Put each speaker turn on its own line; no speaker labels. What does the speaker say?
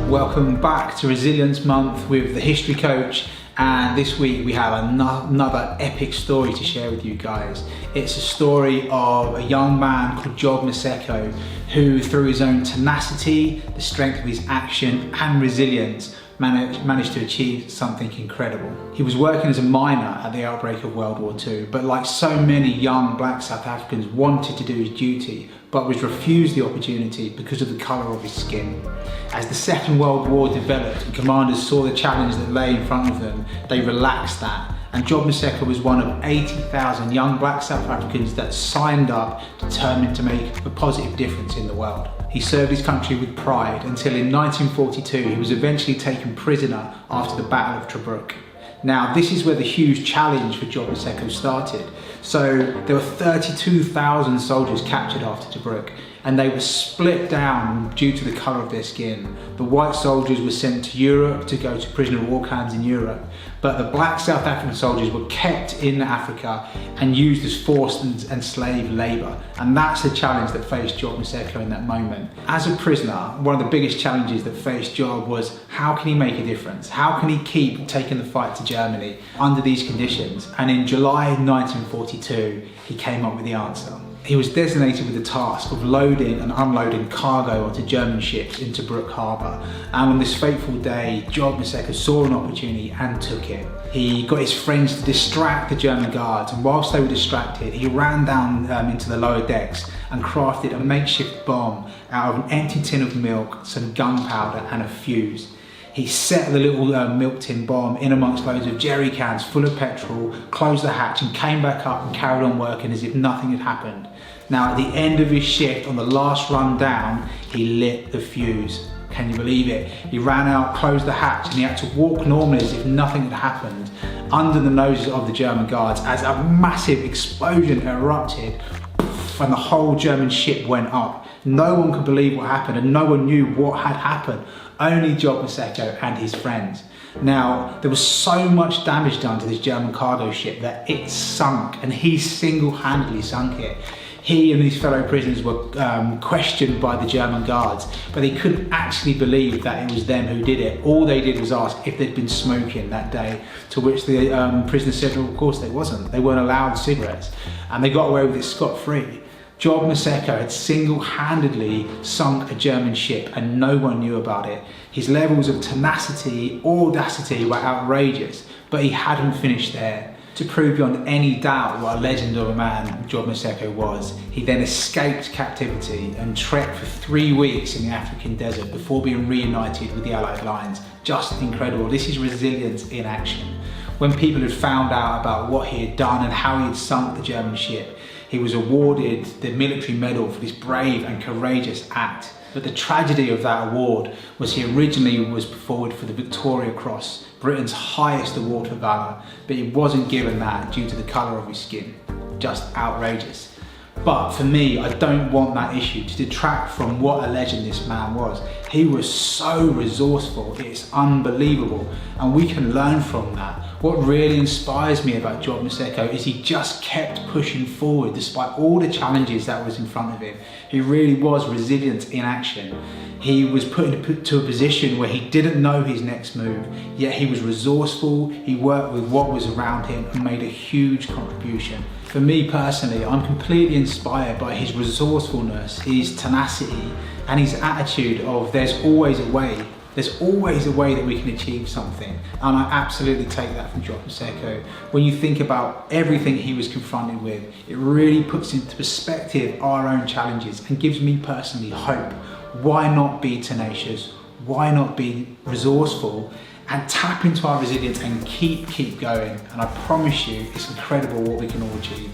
Welcome back to Resilience Month with the History Coach, and this week we have another epic story to share with you guys. It's a story of a young man called Job Maseko who, through his own tenacity, the strength of his action and resilience, managed to achieve something incredible. He was working as a miner at the outbreak of World War II, but like so many young black South Africans, wanted to do his duty, but was refused the opportunity because of the colour of his skin. As the Second World War developed and commanders saw the challenge that lay in front of them, they relaxed that. And Job Maseko was one of 80,000 young black South Africans that signed up, determined to make a positive difference in the world. He served his country with pride until in 1942 he was eventually taken prisoner after the Battle of Tobruk. Now, this is where the huge challenge for Job Maseko started. So there were 32,000 soldiers captured after Tobruk, and they were split down due to the colour of their skin. The white soldiers were sent to Europe to go to prisoner of war camps in Europe, but the black South African soldiers were kept in Africa and used as forced and slave labour. And that's the challenge that faced Job Maseko in that moment. As a prisoner, one of the biggest challenges that faced Job was, how can he make a difference? How can he keep taking the fight to Germany under these conditions? And in July 1942, he came up with the answer. He was designated with the task of loading and unloading cargo onto German ships in Tobruk harbour. And on this fateful day, Job Maseko saw an opportunity and took it. He got his friends to distract the German guards, and whilst they were distracted, he ran down into the lower decks and crafted a makeshift bomb out of an empty tin of milk, some gunpowder and a fuse. He set the little milk tin bomb in amongst loads of jerry cans full of petrol, closed the hatch and came back up and carried on working as if nothing had happened. Now, at the end of his shift, on the last run down, he lit the fuse. Can you believe it? He ran out, closed the hatch, and he had to walk normally as if nothing had happened under the noses of the German guards as a massive explosion erupted and the whole German ship went up. No one could believe what happened and no one knew what had happened. Only Job Maseko and his friends. Now, there was so much damage done to this German cargo ship that it sunk, and he single-handedly sunk it. He and his fellow prisoners were questioned by the German guards, but they couldn't actually believe that it was them who did it. All they did was ask if they'd been smoking that day, to which the prisoners said, well, of course they wasn't. They weren't allowed cigarettes, and they got away with it scot-free. Job Maseko had single-handedly sunk a German ship and no one knew about it. His levels of tenacity, audacity were outrageous, but he hadn't finished there. To prove beyond any doubt what a legend of a man Job Maseko was, he then escaped captivity and trekked for 3 weeks in the African desert before being reunited with the Allied lines. Just incredible. This is resilience in action. When people had found out about what he had done and how he had sunk the German ship, he was awarded the military medal for this brave and courageous act. But the tragedy of that award was he originally was put forward for the Victoria Cross, Britain's highest award for valour, but he wasn't given that due to the colour of his skin. Just outrageous. But for me, I don't want that issue to detract from what a legend this man was. He was so resourceful, it's unbelievable, and we can learn from that. What really inspires me about Job Maseko is he just kept pushing forward despite all the challenges that was in front of him. He really was resilient in action. He was put into a position where he didn't know his next move, yet he was resourceful, he worked with what was around him and made a huge contribution. For me personally, I'm completely inspired by his resourcefulness, his tenacity, and his attitude of there's always a way. There's always a way that we can achieve something. And I absolutely take that from Job Maseko. When you think about everything he was confronted with, it really puts into perspective our own challenges and gives me personally hope. Why not be tenacious? Why not be resourceful and tap into our resilience and keep going? And I promise you, it's incredible what we can all achieve.